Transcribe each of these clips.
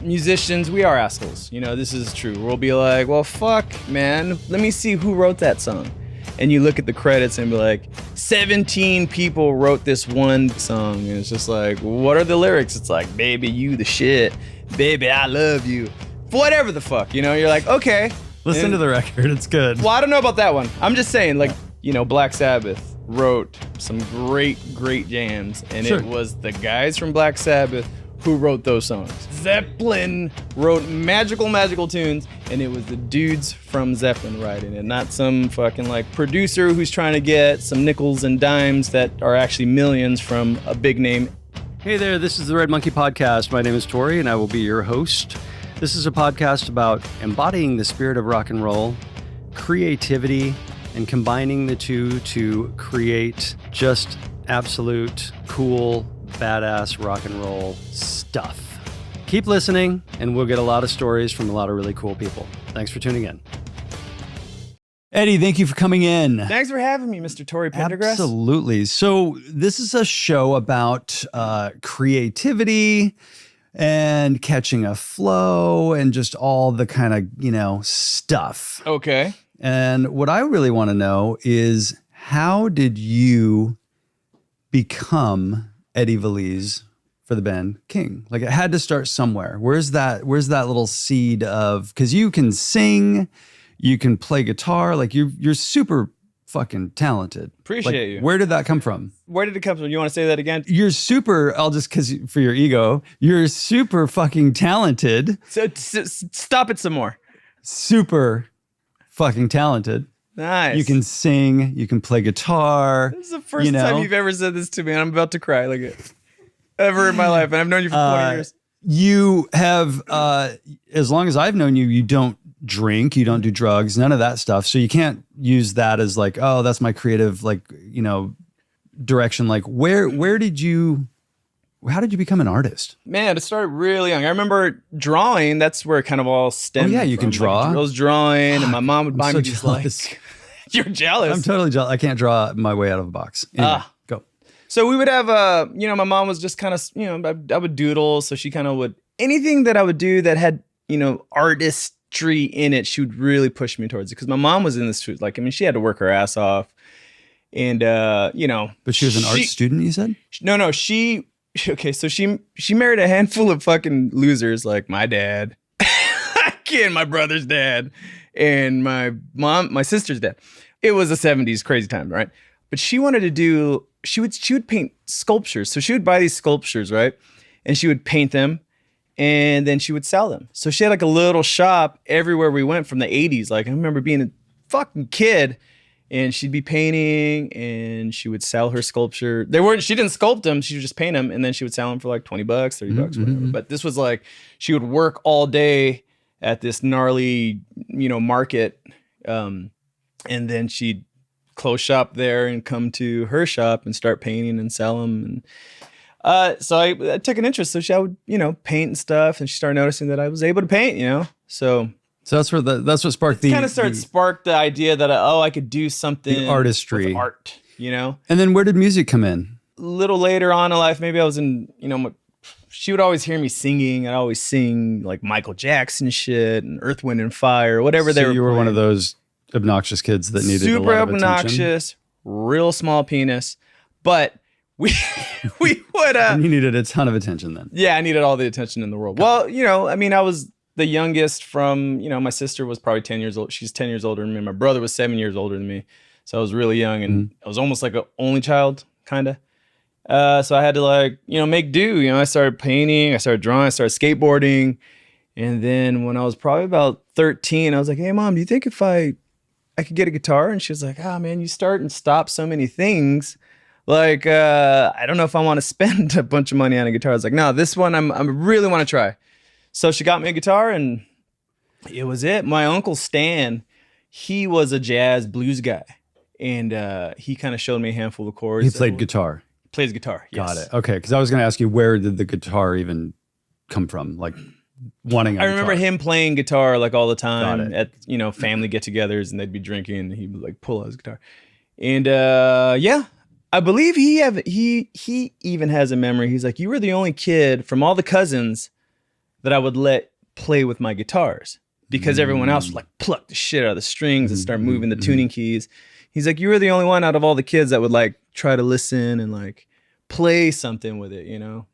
musicians, we are assholes. You know, this is true. We'll be like, well, fuck, man. Let me see who wrote that song. And you look at the credits and be like, 17 people wrote this one song. And it's just like, what are the lyrics? It's like, baby, you the shit. Baby, I love you. Whatever the fuck, you know? You're like, okay. Listen to the record. It's good. Well, I don't know about that one. I'm just saying, like, you know, Black Sabbath wrote some great jams. And It was the guys from Black Sabbath who wrote those songs. Zeppelin wrote magical tunes, and it was the dudes from Zeppelin writing it, not some fucking like producer who's trying to get some nickels and dimes that are actually millions from a big name. Hey there, this is the Red Monkey Podcast. My name is Tori, and I will be your host. This is a podcast about embodying the spirit of rock and roll, creativity, and combining the two to create just absolute cool, badass rock and roll stuff. Keep listening, and we'll get a lot of stories from a lot of really cool people. Thanks for tuning in. Eddie, thank you for coming in. Thanks for having me, Mr. Tory Pendergrass. Absolutely. So this is a show about creativity and catching a flow and just all the kind of, you know, stuff. Okay. And what I really want to know is, how did you become Eddie Veliz for the band Kyng? Like, it had to start somewhere. Where's that little seed of, because you can sing, you can play guitar, like you're super fucking talented. Appreciate you. Where did that come from? Where did it come from? You want to say that again? You're super, because for your ego, you're super fucking talented. So stop it some more. Super fucking talented. Nice. You can sing, you can play guitar. This is the first time you've ever said this to me, and I'm about to cry like ever in my life, and I've known you for 20 years. You have, as long as I've known you, you don't drink, you don't do drugs, none of that stuff. So you can't use that as like, oh, that's my creative, like, you know, direction. Like, how did you become an artist? Man, it started really young. I remember drawing. That's where it kind of all stemmed. Oh yeah, you can draw. Like, I was drawing, and my mom would buy me these like. You're jealous. I'm totally jealous. I can't draw my way out of a box. Anyway, go. So we would have my mom was just kind of, I would doodle. So she kind of would, anything that I would do that had, artistry in it, she would really push me towards it. Because my mom was in this, like, I mean, she had to work her ass off. And, But she was an art student, you said? No, okay, so she married a handful of fucking losers, like my dad, and my brother's dad, and my sister's dad. It was the 70s, crazy time, right? But she wanted to do, she would paint sculptures. So she would buy these sculptures, right? And she would paint them, and then she would sell them. So she had like a little shop everywhere we went from the 80s. Like, I remember being a fucking kid, and she'd be painting, and she would sell her sculpture. She didn't sculpt them, she would just paint them, and then she would sell them for like $20, $30, whatever. But this was like, she would work all day at this gnarly, market. And then she'd close shop there and come to her shop and start painting and sell them. And so I took an interest. So I would, paint and stuff, and she started noticing that I was able to paint, So that's what sparked sparked the idea that I could do something, the artistry, with art, And then where did music come in? A little later on in life, maybe I was in, she would always hear me singing. I'd always sing like Michael Jackson shit and Earth, Wind and Fire, whatever they were. You were one of those obnoxious kids that needed a lot of attention. Super obnoxious, real small penis, but we would. You needed a ton of attention then. Yeah, I needed all the attention in the world. Well, I was the youngest from, my sister was probably 10 years old. She's 10 years older than me. My brother was 7 years older than me. So I was really young, and I was almost like an only child, kind of. So I had to make do. I started painting, I started drawing, I started skateboarding. And then when I was probably about 13, I was like, hey, Mom, do you think if I could get a guitar? And she was like, oh, man, you start and stop so many things. Like, I don't know if I want to spend a bunch of money on a guitar. I was like, no, this one I really want to try. So she got me a guitar, and it was it. My uncle Stan, he was a jazz blues guy, and he kind of showed me a handful of chords. He played guitar. Plays guitar, yes. Got it. Okay, because I was going to ask you, where did the guitar even come from? Like, wanting a guitar. I remember him playing guitar like all the time at family get-togethers, and they'd be drinking, and he would like pull out his guitar. And I believe he even has a memory. He's like, you were the only kid from all the cousins that I would let play with my guitars because everyone else would like pluck the shit out of the strings and start moving the tuning keys. He's like, you were the only one out of all the kids that would like try to listen and like play something with it, you know?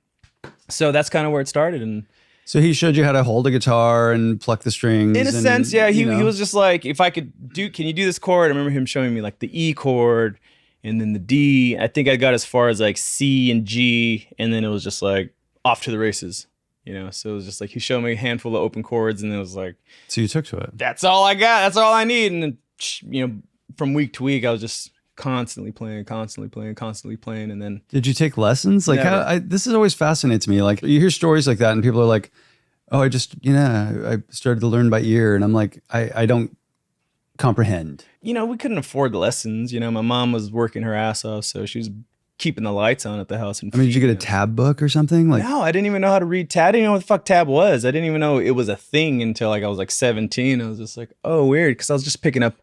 So that's kind of where it started. And so he showed you how to hold a guitar and pluck the strings. in a sense, yeah. He was just like, if I could can you do this chord? I remember him showing me like the E chord and then the D. I think I got as far as like C and G, and then it was just like off to the races, you know? So it was just like, he showed me a handful of open chords, and it was like, so you took to it. that's all I got. That's all I need. And then, you know, from week to week, I was just constantly playing. And then did you take lessons? Like this is always fascinates me. Like you hear stories like that and people are like, oh, I just, I started to learn by ear. And I'm like, I don't comprehend. You know, we couldn't afford the lessons. You know, my mom was working her ass off, so she was keeping the lights on at the house. And I mean, did you get a tab book or something? Like, no, I didn't even know how to read tab. I didn't know what the fuck tab was. I didn't even know it was a thing until like I was like 17. I was just like, oh, weird, because I was just picking up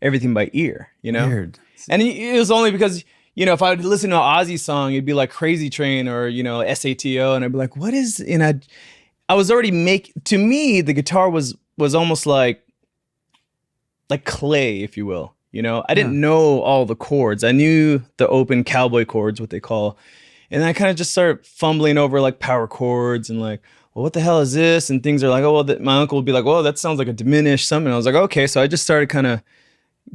everything by ear, you know? Weird. And it was only because, you know, if I would listen to an Ozzy song, it'd be like Crazy Train or, you know, SATO, and I'd be like, what is, and I was already to me, the guitar was almost like clay, if you will. You know, I didn't know all the chords. I knew the open cowboy chords, what they call. And I kind of just started fumbling over like power chords and like, well, what the hell is this? And things are like, oh, well, my uncle would be like, well, that sounds like a diminished something. I was like, okay. So I just started kind of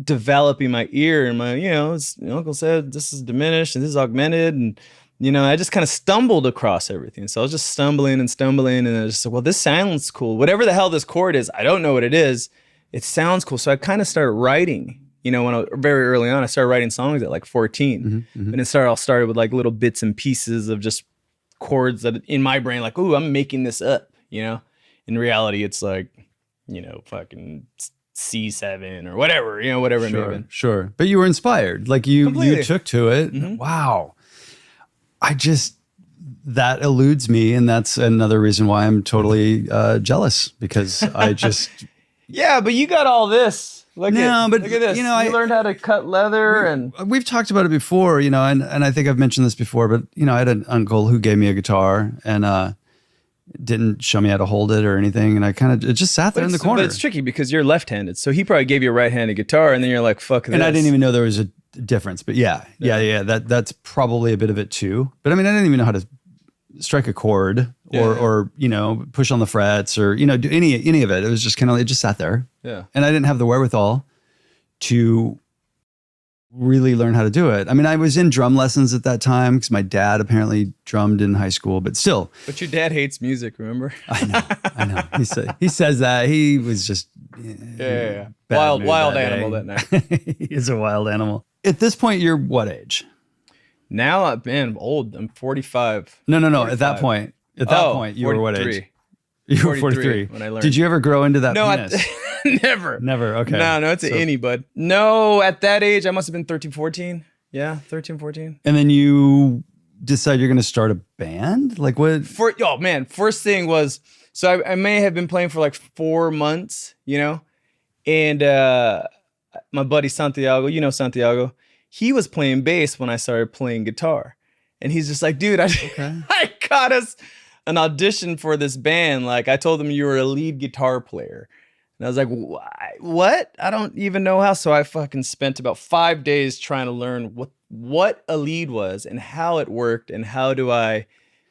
developing my ear, and my, you know, uncle said this is diminished and this is augmented. And, you know, I just kind of stumbled across everything. So I was just stumbling. And I was just like, well, this sounds cool. Whatever the hell this chord is, I don't know what it is. It sounds cool. So I kind of started writing. You know, when very early on, I started writing songs at like 14. And it all started with like little bits and pieces of just chords that in my brain, like, ooh, I'm making this up, you know? In reality, it's like, you know, fucking C7 or whatever, you know, whatever it may have been. Sure. But you were inspired. Like you took to it. Wow. That eludes me. And that's another reason why I'm totally jealous, because I just... Yeah, but you got all this. Look at this. You know, you learned how to cut leather, and we've talked about it before, you know, and I think I've mentioned this before, but you know, I had an uncle who gave me a guitar and didn't show me how to hold it or anything, and it just sat there in the corner. But it's tricky because you're left-handed, so he probably gave you a right-handed guitar, and then you're like, "Fuck this." And I didn't even know there was a difference, but yeah. That's probably a bit of it too. But I mean, I didn't even know how to strike a chord or you know, push on the frets or, you know, do any of it. It was just kind of, it just sat there. Yeah. And I didn't have the wherewithal to really learn how to do it. I mean, I was in drum lessons at that time because my dad apparently drummed in high school, but still. But your dad hates music, remember? I know. He says that. He was just wild animal that night. He is a wild animal. At this point, you're what age? Now, I'm old. I'm 45. No. 45. At that point, you were what age? You were 43 when I learned. Did you ever grow into that penis? Never. Never, okay. No, it's an innie, bud. No, at that age, I must have been 13, 14. Yeah, 13, 14. And then you decide you're going to start a band? Like what? First thing was, so I may have been playing for like 4 months, you know? And my buddy Santiago, you know Santiago, he was playing bass when I started playing guitar. And he's just like, dude, I got us an audition for this band. Like, I told them you were a lead guitar player. And I was like, what? I don't even know how. So I fucking spent about 5 days trying to learn what a lead was and how it worked and how do I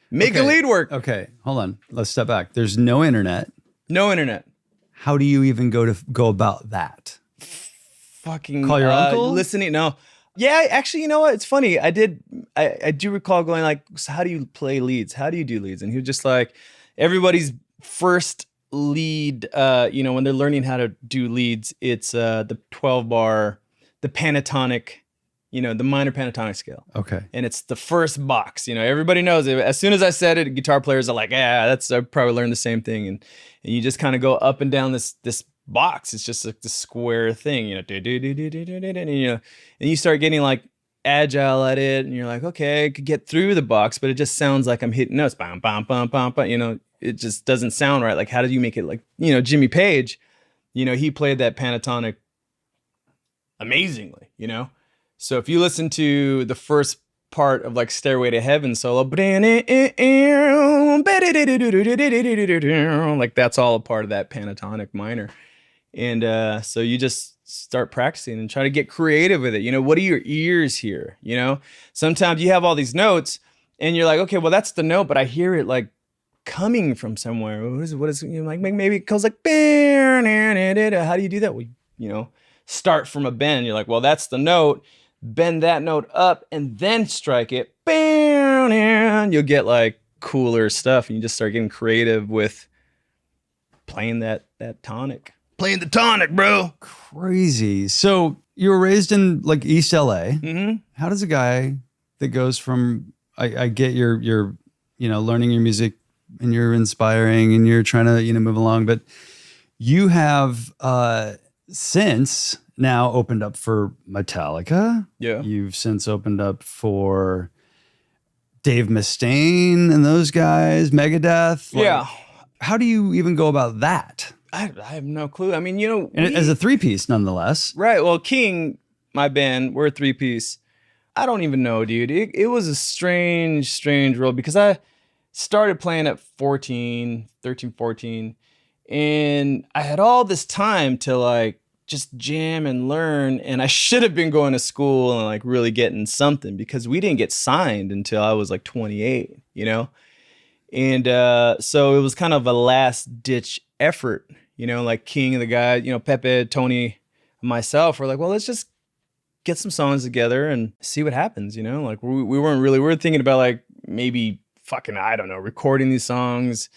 make a lead work. Okay, hold on. Let's step back. There's no internet. No internet. How do you even go about that? Fucking call your uncle? Listening. No. Yeah, actually, you know what? It's funny. I do recall going like, so how do you play leads? How do you do leads? And he was just like, everybody's first lead, you know, when they're learning how to do leads, it's the 12 bar, the pentatonic, you know, the minor pentatonic scale. Okay. And it's the first box, you know, everybody knows it. As soon as I said it, guitar players are like, I probably learned the same thing. And you just kind of go up and down this box. It's just like the square thing, you know, and you start getting like agile at it, and you're like, okay, I could get through the box, but it just sounds like I'm hitting notes, bam, bam, bam, bam, bam. You know, it just doesn't sound right. Like, how did you make it like, you know, Jimmy Page, you know, he played that pentatonic amazingly, you know? So if you listen to the first part of like Stairway to Heaven solo, like that's all a part of that pentatonic minor. And so you just start practicing and try to get creative with it. You know, what do your ears hear? You know, sometimes you have all these notes and you're like, okay, well, that's the note, but I hear it like coming from somewhere. What is you know, like maybe it goes like, how do you do that? Well, you know, start from a bend. You're like, well, that's the note. Bend that note up and then strike it. And you'll get like cooler stuff, and you just start getting creative with playing that tonic. Playing the tonic, bro. Crazy. So you were raised in like East LA. Mm-hmm. How does a guy that goes from I get you're you know learning your music and you're inspiring and you're trying to move along, but you have since now opened up for Metallica. Yeah. You've since opened up for Dave Mustaine and those guys, Megadeth. Like, Yeah. How do you even go about that? I have no clue. I mean, you know, And as a three-piece, nonetheless. right. Well, Kyng, my band, we're a three-piece. I don't even know, dude. It was a strange world because I started playing at 13, 14, and I had all this time to like just jam and learn, and I should have been going to school and like really getting something because we didn't get signed until I was like 28, you know? And so it was kind of a last ditch effort, you know, like Kyng and the guy, you know, Pepe, Tony, and myself were like, well, let's just get some songs together and see what happens, you know? Like we were thinking about like maybe fucking, I don't know, recording these songs,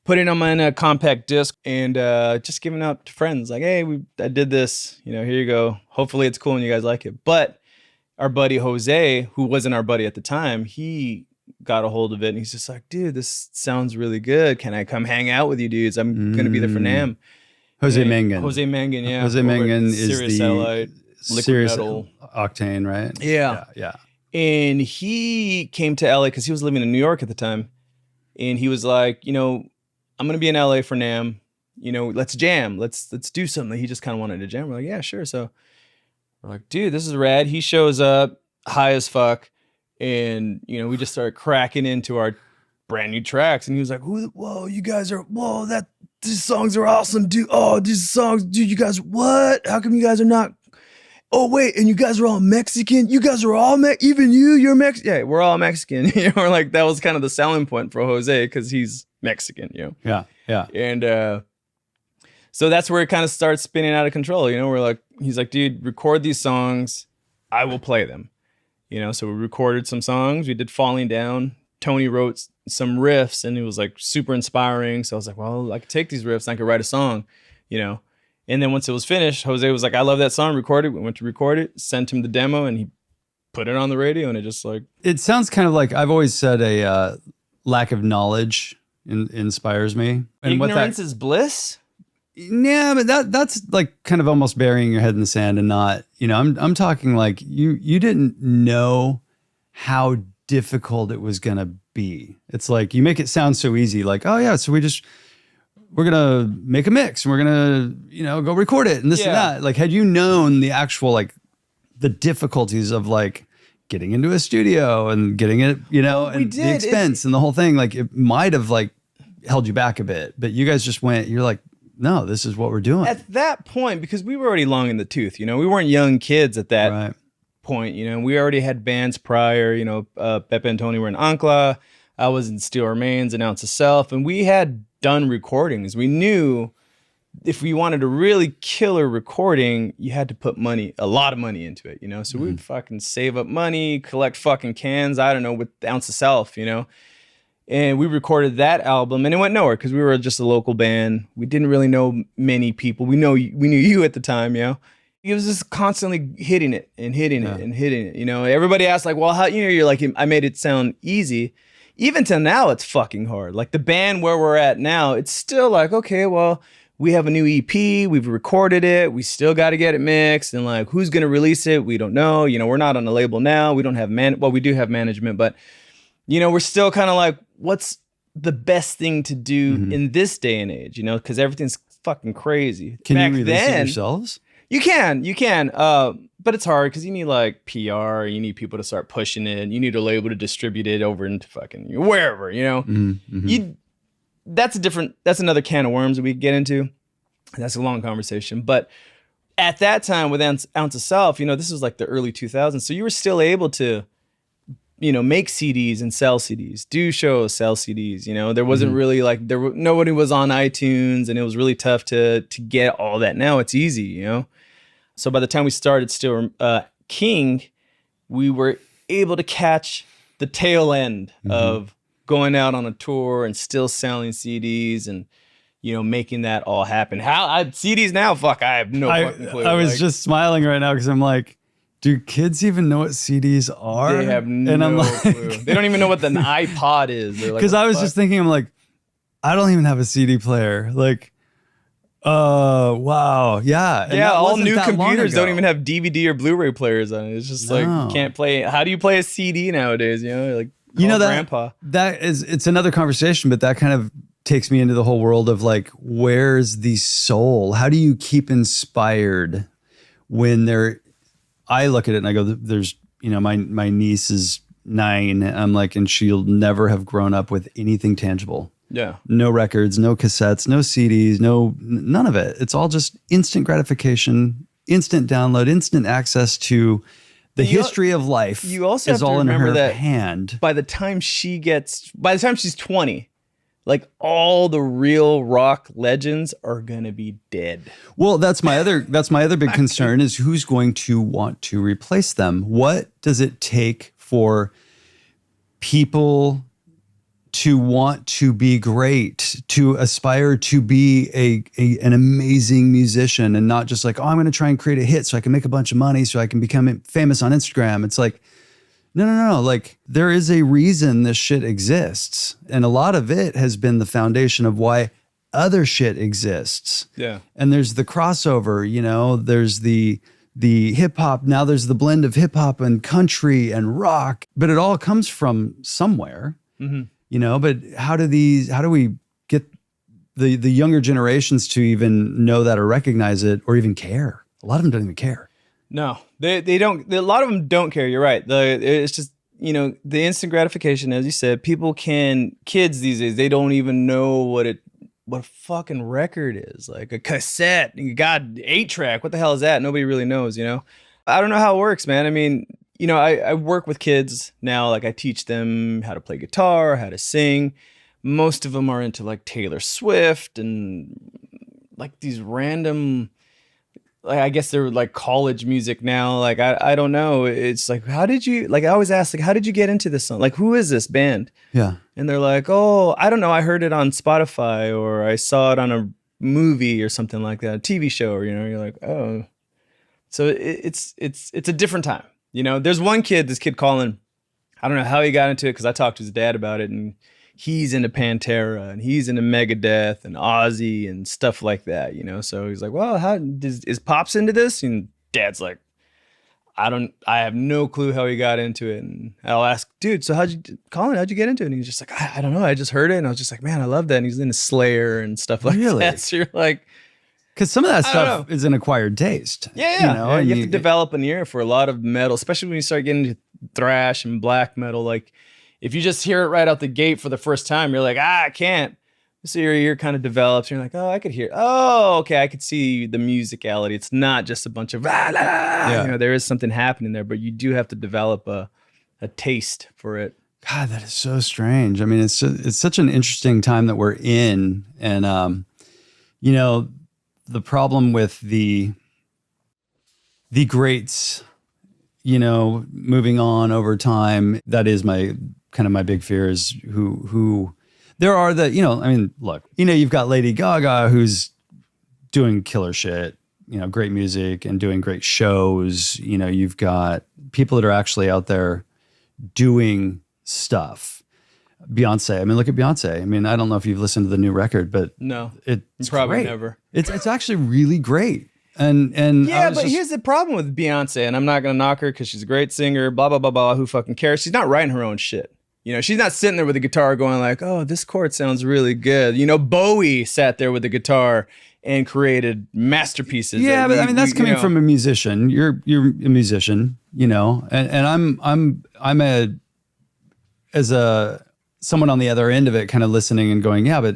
putting them in a compact disc and just giving out to friends like, hey, I did this, you know, here you go. Hopefully it's cool and you guys like it. But our buddy Jose, who wasn't our buddy at the time, he got a hold of it and he's just like, dude, this sounds really good. Can I come hang out with you dudes? I'm going to be there for NAMM. Jose Mangan. Jose Mangan, yeah. Jose Mangan is Sirius the Satellite, Liquid Sirius Metal. Octane, right? Yeah. And he came to LA because he was living in New York at the time. And he was like, you know, I'm going to be in LA for NAMM. You know, let's jam. Let's do something. He just kind of wanted to jam. We're like, yeah, sure. So we're like, dude, this is rad. He shows up high as fuck. And, you know, we just started cracking into our brand new tracks. And he was like, whoa, you guys are, these songs are awesome, dude. Oh, these songs, dude, you guys, what? How come you guys are not? Oh, wait, and you guys are all Mexican? You guys are all even you're Mexican? Yeah, we're all Mexican. You know, like that was kind of the selling point for Jose because he's Mexican, you know? Yeah. And so that's where it kind of starts spinning out of control. You know, we're like, he's like, dude, record these songs. I will play them. You know, so we recorded some songs. We did Falling Down. Tony wrote some riffs and it was like super inspiring. So I was like, well, I could take these riffs and I could write a song, you know? And then once it was finished, Jose was like, I love that song, record it. We went to record it, sent him the demo and he put it on the radio and it just like. It sounds kind of like, I've always said a lack of knowledge inspires me. And ignorance is bliss? Yeah, but that's like kind of almost burying your head in the sand and not, you know, I'm talking like you didn't know how difficult it was going to be. It's like you make it sound so easy, like, oh yeah, so we're going to make a mix and we're going to, you know, go record it and this and that. Like, had you known the actual, like the difficulties of like getting into a studio and getting it, you know, and the expense and the whole thing, like it might have like held you back a bit, but you guys just went, you're like, no, this is what we're doing. At that point, because we were already long in the tooth, you know, we weren't young kids at that point, you know, we already had bands prior, you know, Pepe and Tony were in Ancla, I was in Steel Remains and Ounce of Self, and we had done recordings. We knew if we wanted a really killer recording, you had to put a lot of money into it, you know, so we would fucking save up money, collect fucking cans, I don't know, with Ounce of Self, you know. And we recorded that album and it went nowhere because we were just a local band. We didn't really know many people. We knew you at the time, you know. He was just constantly hitting it and hitting it and hitting it. You know, everybody asked like, well, how, you know, you're like, I made it sound easy. Even till now, it's fucking hard. Like the band where we're at now, it's still like, okay, well, we have a new EP. We've recorded it. We still got to get it mixed. And like, who's going to release it? We don't know. You know, we're not on the label now. We don't have well, we do have management, but you know, we're still kind of like, what's the best thing to do in this day and age, you know, because everything's fucking crazy. Can you release it yourselves? You can. but it's hard because you need like PR, you need people to start pushing it, you need a label to distribute it over into fucking wherever, you know. That's another can of worms that we could get into. That's a long conversation, but at that time with Ounce of Self, you know, this was like the early 2000s, so you were still able to, you know, make CDs and sell CDs, do shows, sell CDs. You know, there wasn't really like nobody was on iTunes, and it was really tough to get all that. Now it's easy, you know. So by the time we started still Kyng, we were able to catch the tail end of going out on a tour and still selling CDs and, you know, making that all happen. CDs now, fuck, I have no fucking clue. I was just smiling right now because I'm like, do kids even know what CDs are? They have no clue. They don't even know what an iPod is. Because I was just thinking, I'm like, I don't even have a CD player. Like, wow. Yeah. And all new computers don't even have DVD or Blu-ray players on it. It's just like, you can't play. How do you play a CD nowadays? You know, like, you know, grandpa. It's another conversation, but that kind of takes me into the whole world of like, where's the soul? How do you keep inspired when I look at it and I go, there's, you know, my niece is 9. I'm like, and she'll never have grown up with anything tangible. Yeah. No records, no cassettes, no CDs, none of it. It's all just instant gratification, instant download, instant access to the history of life. You also is have to all in remember her that hand. By the time she's 20, like all the real rock legends are gonna be dead. Well, that's my other big concern is who's going to want to replace them. What does it take for people to want to be great, to aspire to be an amazing musician, and not just like, oh, I'm going to try and create a hit so I can make a bunch of money so I can become famous on Instagram. It's like, no. Like, there is a reason this shit exists. And a lot of it has been the foundation of why other shit exists. Yeah. And there's the crossover, you know, there's the hip hop. Now there's the blend of hip hop and country and rock, but it all comes from somewhere. You know, but how do we get the younger generations to even know that or recognize it or even care? A lot of them don't even care. No, they don't. A lot of them don't care. You're right. It's just, you know, the instant gratification, as you said, kids these days, they don't even know what a fucking record is. Like a cassette, God, 8-track. What the hell is that? Nobody really knows, you know? I don't know how it works, man. I mean, you know, I work with kids now. Like, I teach them how to play guitar, how to sing. Most of them are into like Taylor Swift and like these random, like, I guess they're like college music now. Like, I don't know. It's like, I always ask, like, how did you get into this song? Like, who is this band? Yeah. And they're like, oh, I don't know. I heard it on Spotify, or I saw it on a movie or something like that, a TV show, or, you know, you're like, oh. So it's a different time. You know, there's this kid Colin, I don't know how he got into it because I talked to his dad about it, and he's into Pantera and he's into Megadeth and Ozzy and stuff like that, you know? So he's like, well, is Pops into this? And Dad's like, I have no clue how he got into it. And I'll ask, dude, so how'd you get into it? And he's just like, I don't know. I just heard it. And I was just like, man, I love that. And he's into Slayer and stuff like that. So you're like, because some of that stuff is an acquired taste. Yeah. You know, you have to develop an ear for a lot of metal, especially when you start getting into thrash and black metal. Like, if you just hear it right out the gate for the first time, you're like, I can't. So your ear kind of develops. And you're like, oh, I could hear. Oh, okay, I could see the musicality. It's not just a bunch of, you know, there is something happening there, but you do have to develop a taste for it. God, that is so strange. I mean, it's such an interesting time that we're in. And, you know, the problem with the greats, you know, moving on over time, that is my big fear is who there are that, you know, I mean, look, you know, you've got Lady Gaga who's doing killer shit, you know, great music and doing great shows. You know, you've got people that are actually out there doing stuff. Beyonce. I mean, look at Beyonce. I mean, I don't know if you've listened to the new record, but no, it's probably great. Never. It's actually really great. And yeah, but here's the problem with Beyonce, and I'm not gonna knock her because she's a great singer. Blah blah blah blah. Who fucking cares? She's not writing her own shit. You know, she's not sitting there with a guitar going like, "Oh, this chord sounds really good." You know, Bowie sat there with the guitar and created masterpieces. Yeah, but I mean that's coming from a musician. You're a musician, you know, and I'm someone on the other end of it, kind of listening and going, yeah, but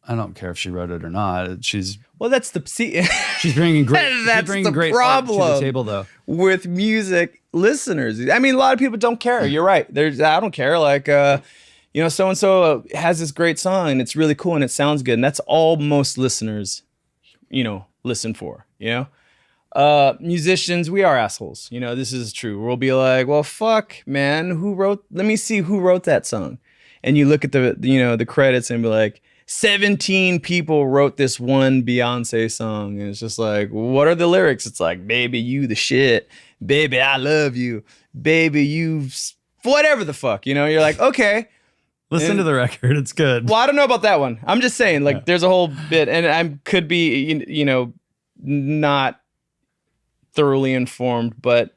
I don't care if she wrote it or not. She's bringing great. That's she's bringing the great problem art to the table, though. With music listeners. I mean, a lot of people don't care. You're right. I don't care. Like, you know, so and so has this great song and it's really cool and it sounds good, and that's all most listeners, you know, listen for. You know, musicians, we are assholes. You know, this is true. We'll be like, well, fuck, man, let me see who wrote that song, and you look at the credits and be like, 17 people wrote this one Beyonce song. And it's just like, what are the lyrics? It's like, baby, you the shit. Baby, I love you. Baby, whatever the fuck, you know? You're like, okay. Listen to the record. It's good. Well, I don't know about that one. I'm just saying, like, there's a whole bit, and I could be, you know, not thoroughly informed, but,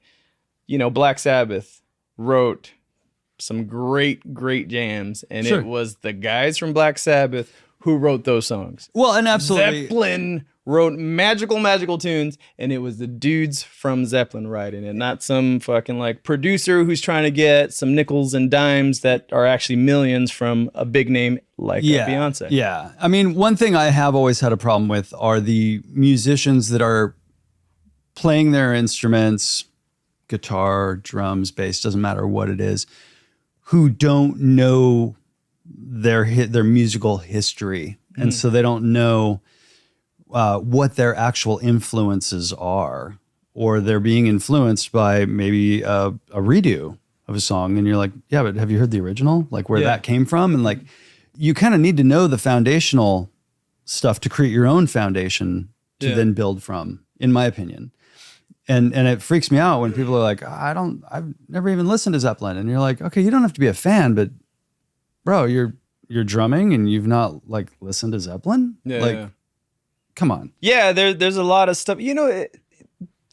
you know, Black Sabbath wrote some great jams, and It was the guys from Black Sabbath who wrote those songs. Well, and absolutely. Zeppelin wrote magical tunes, and it was the dudes from Zeppelin writing it, not some fucking like producer who's trying to get some nickels and dimes that are actually millions from a big name like Beyonce. Yeah. I mean, one thing I have always had a problem with are the musicians that are playing their instruments, guitar, drums, bass, doesn't matter what it is, who don't know their musical history. And so they don't know what their actual influences are, or they're being influenced by maybe a redo of a song. And you're like, yeah, but have you heard the original? Like where that came from? And like, you kind of need to know the foundational stuff to create your own foundation to then build from, in my opinion. And it freaks me out when people are like, I've never even listened to Zeppelin. And you're like, okay, you don't have to be a fan, but bro, you're drumming and you've not like listened to Zeppelin? Come on. Yeah, there's a lot of stuff. You know,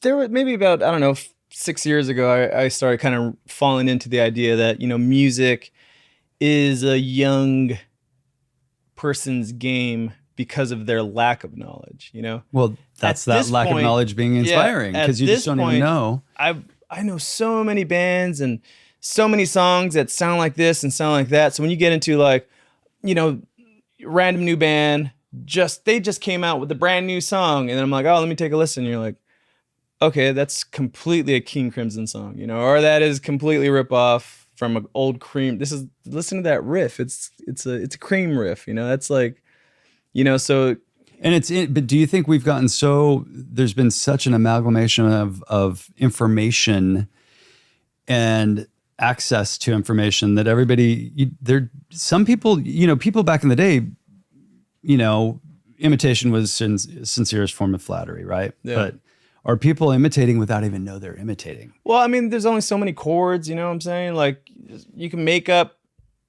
there were maybe about, I don't know, 6 years ago, I started kind of falling into the idea that, you know, music is a young person's game because of their lack of knowledge, you know? Well, that's that lack of knowledge being inspiring, because you just don't even know. I know so many bands and so many songs that sound like this and sound like that. So when you get into like, you know, random new band, they just came out with a brand new song, and then I'm like, oh, let me take a listen. And you're like, okay, that's completely a King Crimson song, you know, or that is completely rip off from an old Cream. Listen to that riff. It's a Cream riff, you know. That's like, you know, so. And but do you think we've gotten there's been such an amalgamation of information and access to information that some people, you know, people back in the day, you know, imitation was sincerest form of flattery, right? Yeah. But are people imitating without even know they're imitating? Well, I mean, there's only so many chords, you know what I'm saying? Like, you can make up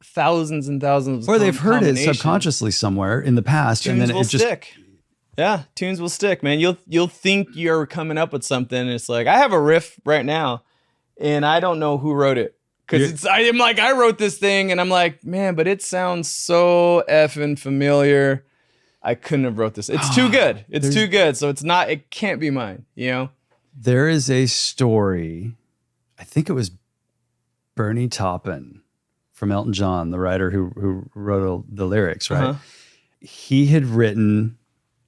thousands and thousands of or they've heard it subconsciously somewhere in the past, tunes, and then it just stick. Yeah, tunes will stick, man. You'll think you're coming up with something, and it's like, I have a riff right now, and I don't know who wrote it. Because I'm like, I wrote this thing, and I'm like, man, but it sounds so effing familiar. I couldn't have wrote this. It's too good. It's too good. So it can't be mine, you know? There is a story, I think it was Bernie Taupin from Elton John, the writer who wrote the lyrics, right? Uh-huh. He had written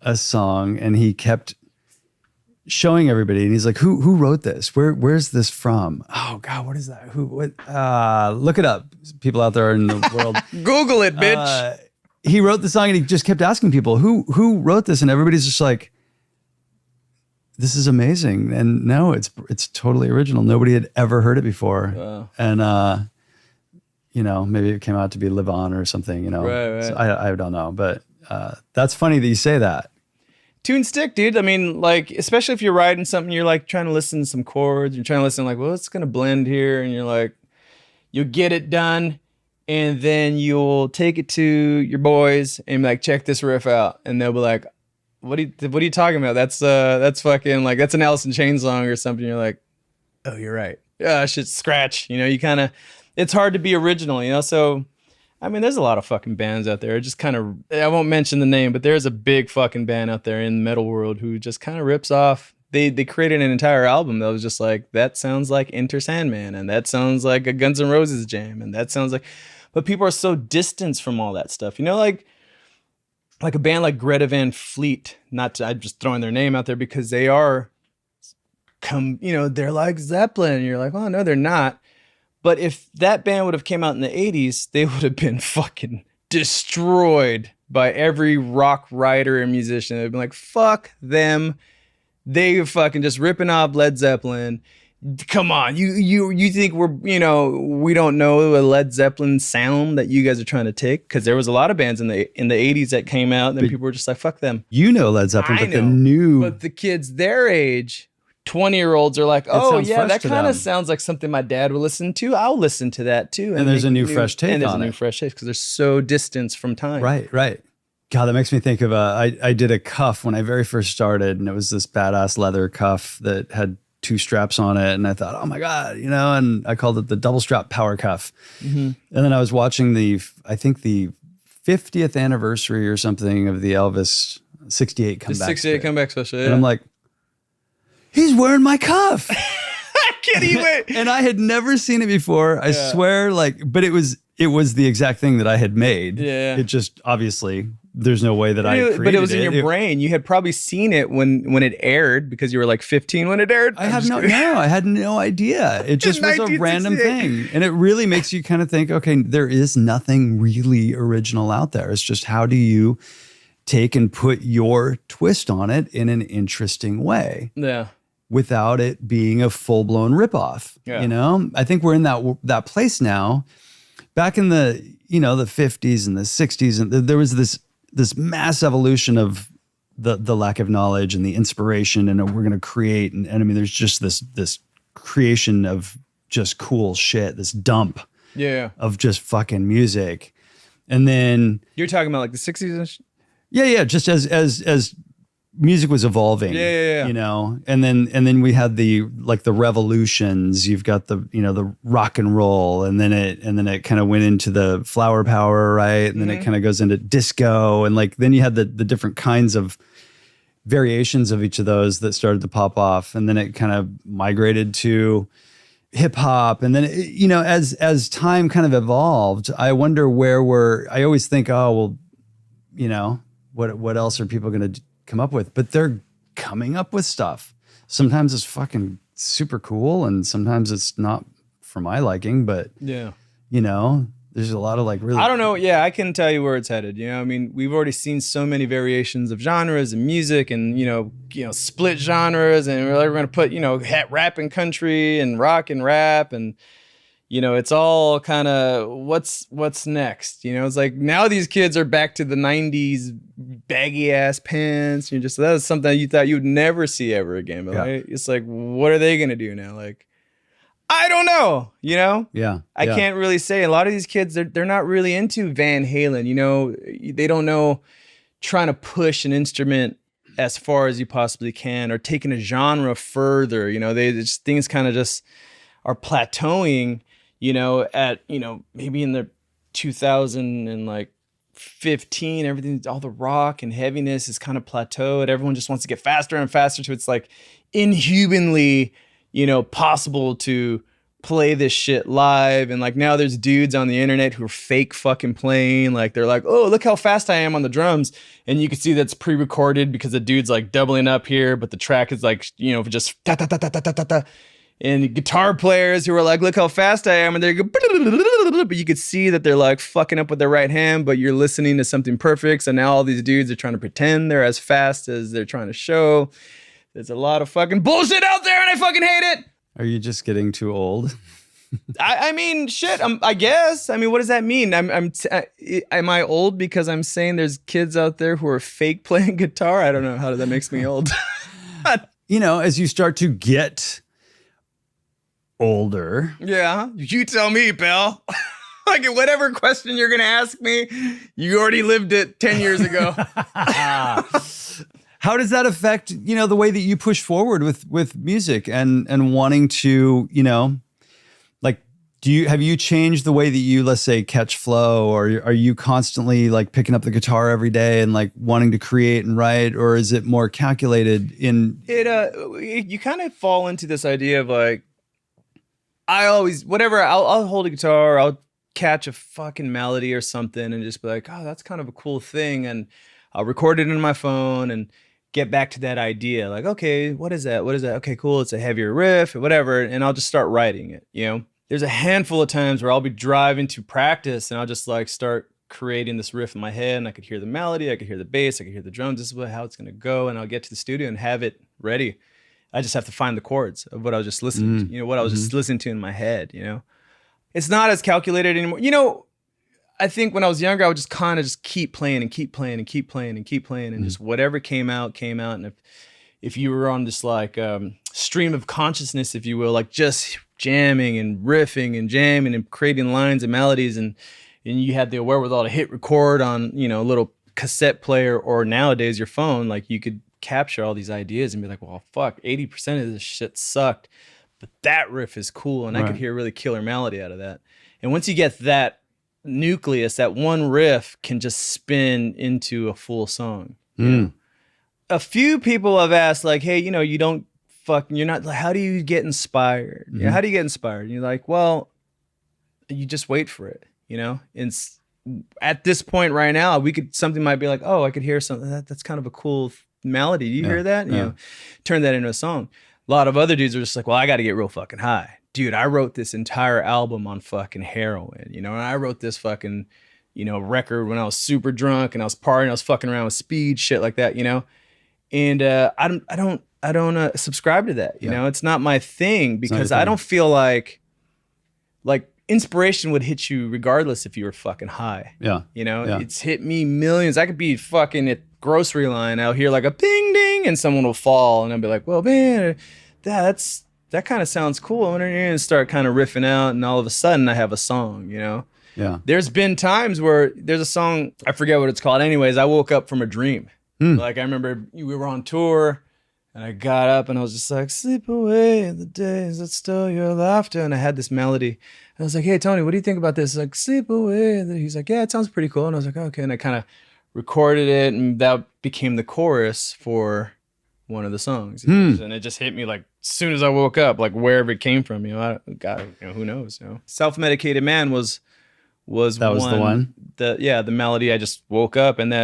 a song and he kept showing everybody, and he's like, who wrote this? Where's this from? Oh God, what is that? Look it up. People out there in the world. Google it, bitch. He wrote the song and he just kept asking people who wrote this, and everybody's just like, this is amazing. And no, it's totally original. Nobody had ever heard it before. Wow. And you know, maybe it came out to be Live On or something, you know. Right. So I don't know, but that's funny that you say that. Tune stick, dude. I mean, like, especially if you're writing something, you're like trying to listen to some chords, you're trying to listen like, well, it's gonna blend here, and you're like, you'll get it done, and then you'll take it to your boys and be like, check this riff out, and they'll be like, what are you talking about? That's fucking like, that's an Alice in Chains song or something. You're like, oh, you're right. Yeah, shit, scratch. You know, you kind of, it's hard to be original, you know. So I mean, there's a lot of fucking bands out there. Just kind of, I won't mention the name, but there's a big fucking band out there in the metal world who just kind of rips off. They created an entire album that was just like, that sounds like Enter Sandman, and that sounds like a Guns N' Roses jam, and that sounds like, but people are so distanced from all that stuff. You know, like a band like Greta Van Fleet, I'm just throwing their name out there because they are, they're like Zeppelin, and you're like, oh no, they're not. But if that band would have came out in the 80s, they would have been fucking destroyed by every rock writer and musician. They'd been like, fuck them. They fucking just ripping off Led Zeppelin. Come on, you think we don't know a Led Zeppelin sound that you guys are trying to take? Because there was a lot of bands in the 80s that came out, and then people were just like, fuck them. You know Led Zeppelin, but the kids their age, 20-year-olds are like, oh yeah, that kind of sounds like something my dad would listen to. I'll listen to that too. And there's a new fresh take on it. And there's a new fresh take because they're so distanced from time. Right. God, that makes me think of I did a cuff when I very first started, and it was this badass leather cuff that had 2 straps on it, and I thought, oh my God, and I called it the double strap power cuff. Mm-hmm. And then I was watching I think the 50th anniversary or something of the Elvis 68 comeback. The 68 comeback special, yeah. And I'm like, he's wearing my cuff. I can't even. And I had never seen it before. I swear, but it was the exact thing that I had made. Yeah. It just, obviously, there's no way that I created it. But it was in your brain. You had probably seen it when it aired because you were like 15 when it aired. I had no idea. It just was a random thing. And it really makes you kind of think, okay, there is nothing really original out there. It's just, how do you take and put your twist on it in an interesting way? Yeah. Without it being a full-blown ripoff. Yeah. I think we're in that place now. Back in the, the 50s and the 60s, and there was this mass evolution of the lack of knowledge and the inspiration, and we're going to create. And I mean, there's just this creation of just cool shit, this dump of just fucking music. And then you're talking about like the 60s? Yeah. Just as music was evolving, and then we had the revolutions. You've got the rock and roll, and then it kind of went into the flower power, right? And then it kind of goes into disco, and then you had the different kinds of variations of each of those that started to pop off, and then it kind of migrated to hip hop, and then as time kind of evolved, I wonder I always think, oh well, what else are people going to come up with? But they're coming up with stuff. Sometimes it's fucking super cool, and sometimes it's not for my liking, but there's a lot of really, I don't know. Yeah, I can tell you where it's headed. I mean, we've already seen so many variations of genres and music, and split genres, and we're going to put rap and country and rock and rap, and it's all kind of what's next. It's like now these kids are back to the 90s baggy ass pants. That was something you thought you would never see ever again. But it's like, what are they going to do now? Like, I don't know, I can't really say. A lot of these kids, they're not really into Van Halen. They don't know trying to push an instrument as far as you possibly can, or taking a genre further. Things kind of just are plateauing. At maybe in the 2015, everything, all the rock and heaviness is kind of plateaued. Everyone just wants to get faster and faster to it's like inhumanly, possible to play this shit live. And now there's dudes on the internet who are fake fucking playing. They're like, oh, look how fast I am on the drums. And you can see that's pre-recorded because the dude's doubling up here, but the track is just da da da da da da da. And guitar players who are like, look how fast I am. And they go, but you could see that they're fucking up with their right hand, but you're listening to something perfect. So now all these dudes are trying to pretend they're as fast as they're trying to show. There's a lot of fucking bullshit out there, and I fucking hate it. Are you just getting too old? I mean, shit, I guess. I mean, what does that mean? Am I old because I'm saying there's kids out there who are fake playing guitar? I don't know. How that makes me old? As you start to get older. Yeah, you tell me, pal. Whatever question you're gonna ask me, you already lived it 10 years ago. How does that affect the way that you push forward with music and wanting to Have you changed the way that you, let's say, catch flow, or are you constantly like picking up the guitar every day and like wanting to create and write, or is it more calculated in You kind of fall into this idea of like, I'll hold a guitar, I'll catch a fucking melody or something and just be like, oh, that's kind of a cool thing. And I'll record it in my phone and get back to that idea. Like, okay, what is that? What is that? Okay, cool. It's a heavier riff or whatever. And I'll just start writing it, you know? There's a handful of times where I'll be driving to practice and I'll just like start creating this riff in my head, and I could hear the melody, I could hear the bass, I could hear the drums. This is how it's going to go. And I'll get to the studio and have it ready. I just have to find the chords of what I was just listening to, you know, what I was just listening to in my head, you know? It's not as calculated anymore. You know, I think when I was younger, I would just kind of just keep playing and keep playing and keep playing and keep playing, and just whatever came out, came out. And if you were on this like stream of consciousness, if you will, like just jamming and riffing and jamming and creating lines and melodies, and you had the wherewithal to hit record on, you know, a little cassette player, or nowadays your phone, like you could capture all these ideas and be like, well, fuck, 80% of this shit sucked, but that riff is cool, and I could hear a really killer melody out of that. And once you get that nucleus, that one riff can just spin into a full song. You know? A few people have asked like, hey, you know, you're not, how do you get inspired? You know, how do you get inspired? And you're like, well, you just wait for it, you know? And at this point right now, something might be like, oh, I could hear something. That's kind of a cool melody. Do you hear that? You know, turn that into a song. A lot of other dudes are just like, well, I got to get real fucking high. Dude, I wrote this entire album on fucking heroin, you know? And I wrote this fucking, you know, record when I was super drunk and I was partying, I was fucking around with speed, shit like that, you know? And I don't subscribe to that. You know, it's not my thing, because I don't feel like inspiration would hit you regardless if you were fucking high. Yeah. You know, it's hit me millions. I could be fucking at grocery line out here like a ping ding and someone will fall and I'll be like, well, man, that kind of sounds cool. And start kind of riffing out, and all of a sudden I have a song, you know? Yeah. There's been times where there's a song, I forget what it's called. Anyways, I woke up from a dream. Like I remember we were on tour and I got up and I was just like, sleep away the days that stole your laughter. And I had this melody. And I was like, hey, Tony, what do you think about this? Like, sleep away. And he's like, yeah, it sounds pretty cool. And I was like, okay. And I kind of recorded it, and that became the chorus for one of the songs. And it just hit me like as soon as I woke up, like wherever it came from, you know, who knows, you know. Self-Medicated Man was the one. The melody, I just woke up and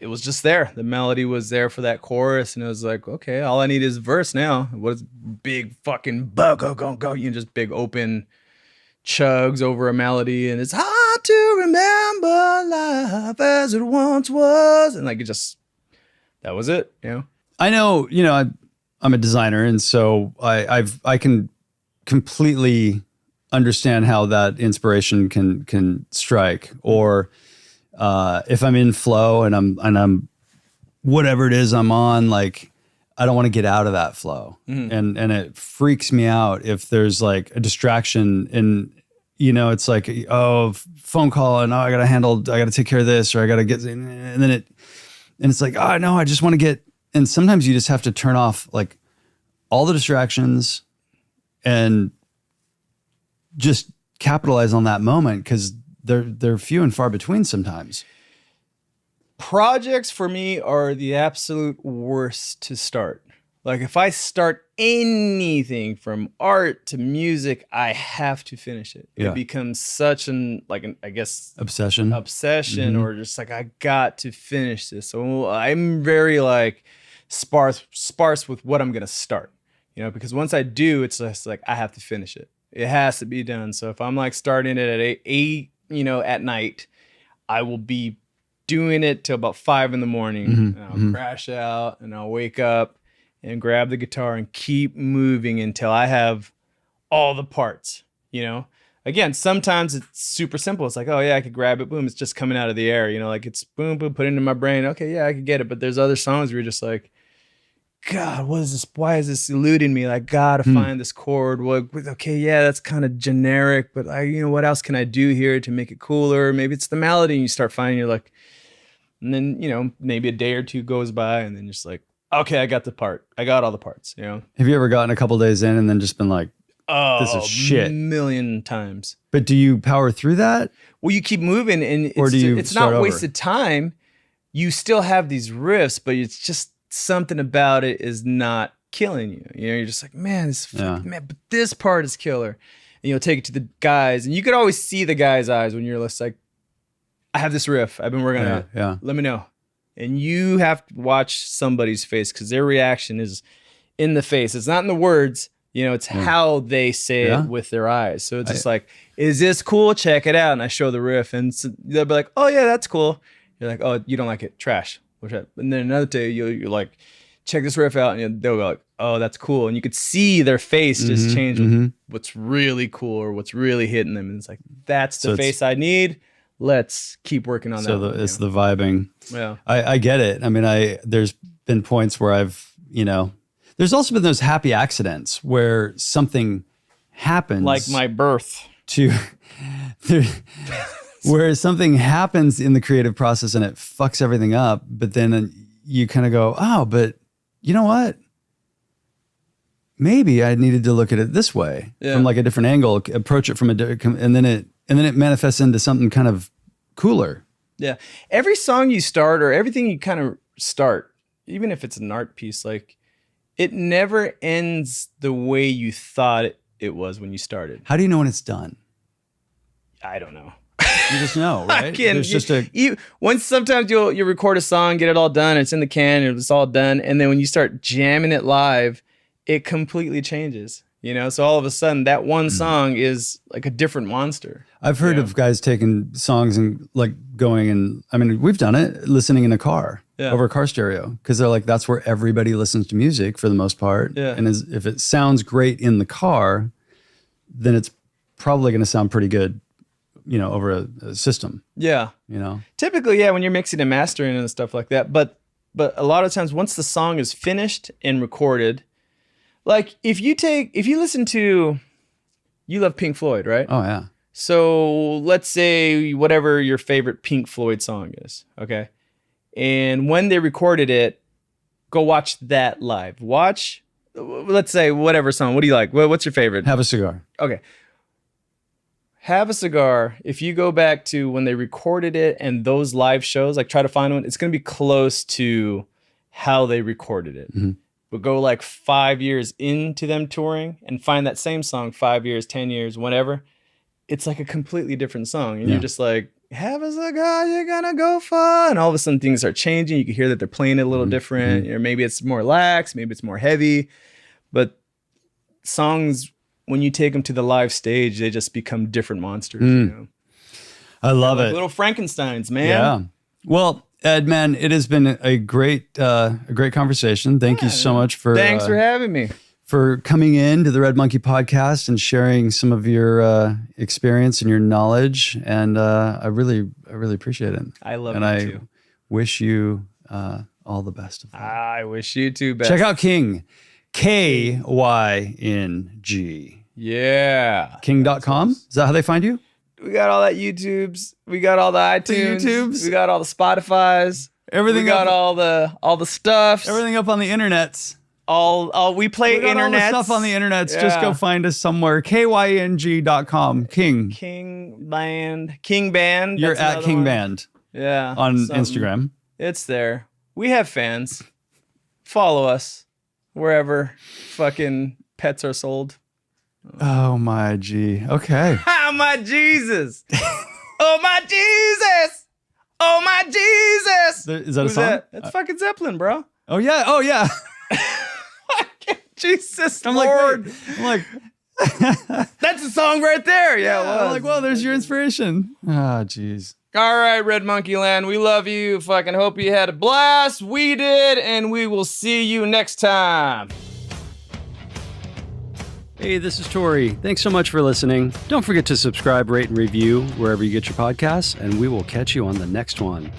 it was just there. The melody was there for that chorus, and it was like, okay, all I need is verse now. What is big fucking go, you know, just big open chugs over a melody, and it's hard to remember life as it once was, and like that was it, you know. I know, you know, I'm a designer, and so I can completely understand how that inspiration can strike, or if I'm in flow and I'm whatever it is I'm on, like I don't want to get out of that flow. And it freaks me out if there's like a distraction, and you know, it's like, oh, phone call, and I got to take care of this, or I got to get, and then it's like, oh no, I just want to get, and sometimes you just have to turn off like all the distractions and just capitalize on that moment, because they're few and far between sometimes. Projects for me are the absolute worst to start. Like if I start anything from art to music, I have to finish it. It becomes such I guess obsession, or just like, I got to finish this. So I'm very like sparse with what I'm going to start, you know, because once I do, it's just like, I have to finish it. It has to be done. So if I'm like starting it at 8, you know, at night, I will be doing it till about 5 in the morning. And I'll crash out, and I'll wake up and grab the guitar and keep moving until I have all the parts, you know? Again, sometimes it's super simple. It's like, oh yeah, I could grab it. Boom, it's just coming out of the air, you know, like it's boom, boom, put it into my brain. Okay, yeah, I could get it. But there's other songs where you're just like, God, what is this? Why is this eluding me? I gotta find this chord. Well, okay, yeah, that's kind of generic, but you know, what else can I do here to make it cooler? Maybe it's the melody, and you start finding, you're like, and then, you know, maybe a day or two goes by, and then you're just like, okay, I got the part. I got all the parts, you know? Have you ever gotten a couple days in and then just been like, this is shit. A million times. But do you power through that? Well, you keep moving, and it's not wasted time. You still have these riffs, but it's just something about it is not killing you. You know, you're just like, man, but this part is killer. And you'll take it to the guys, and you could always see the guy's eyes when you're just like, I have this riff. I've been working on it. Yeah. Let me know. And you have to watch somebody's face because their reaction is in the face. It's not in the words. You know, it's how they say it with their eyes. So it's just like, is this cool? Check it out. And I show the riff, and so they'll be like, oh yeah, that's cool. You're like, oh, you don't like it? Trash. And then another day, you're like, check this riff out, and they'll go like, oh, that's cool. And you could see their face just change with what's really cool or what's really hitting them. And it's like, that's the face I need. Let's keep working on that. So it's the vibing. Yeah. I get it. I mean, there's been points where I've, there's also been those happy accidents where something happens. Like my birth. Where something happens in the creative process and it fucks everything up, but then you kind of go, oh, but you know what? Maybe I needed to look at it this way from like a different angle, approach it from and then it manifests into something kind of cooler. Yeah. Every song you start or everything you kind of start, even if it's an art piece, like it never ends the way you thought it was when you started. How do you know when it's done? I don't know. You just know, right? Once sometimes you'll record a song, get it all done, it's in the can, and it's all done, and then when you start jamming it live, it completely changes. You know, so all of a sudden that one song is like a different monster. I've heard of guys taking songs and like going and I mean, we've done it listening in a car over a car stereo because they're like, that's where everybody listens to music for the most part. Yeah. And if it sounds great in the car, then it's probably going to sound pretty good, over a system. Yeah. Typically, when you're mixing and mastering and stuff like that. But a lot of times once the song is finished and recorded, like if you listen to, you love Pink Floyd, right? Oh yeah. So let's say whatever your favorite Pink Floyd song is, okay? And when they recorded it, go watch that live. Let's say whatever song. What do you like? What's your favorite? Have a Cigar. Okay. Have a Cigar. If you go back to when they recorded it and those live shows, like try to find one, it's going to be close to how they recorded it. Mm-hmm. But go like 5 years into them touring and find that same song 5 years, 10 years, whatever. It's like a completely different song. And you're just like, have a cigar, you're gonna go far. And all of a sudden things are changing. You can hear that they're playing it a little different. Or maybe it's more lax, maybe it's more heavy. But songs, when you take them to the live stage, they just become different monsters. I love it. Little Frankensteins, man. Yeah. Well, Ed, man, it has been a great conversation. Thank you so much thanks for having me. For coming in to the Red Monkey podcast and sharing some of your experience and your knowledge. And I really appreciate it. I love it too. And I wish you all the best of that. I wish you too best. Check out Kyng. Kyng. Yeah. Kyng.com. Is that how they find you? We got all that YouTubes. We got all the iTunes. We got all the Spotifys. Everything. We got all the stuffs. Everything up on the internets. We play internet. All the stuff on the internets. Yeah. Just go find us somewhere. Kyng.com. Kyng. Kyng Band. You're at Kyng Band. Yeah. On Instagram. It's there. We have fans. Follow us wherever fucking pets are sold. Oh my G. Okay. Oh my Jesus. Oh my Jesus. Oh my Jesus. Is that a song? That's fucking Zeppelin, bro. Oh yeah. Oh yeah. Jesus Lord. I'm like, that's a song right there. Yeah, I'm like, well, there's your inspiration. Ah, jeez. All right, Red Monkey Land. We love you. Fucking hope you had a blast. We did, and we will see you next time. Hey, this is Tori. Thanks so much for listening. Don't forget to subscribe, rate, and review wherever you get your podcasts, and we will catch you on the next one.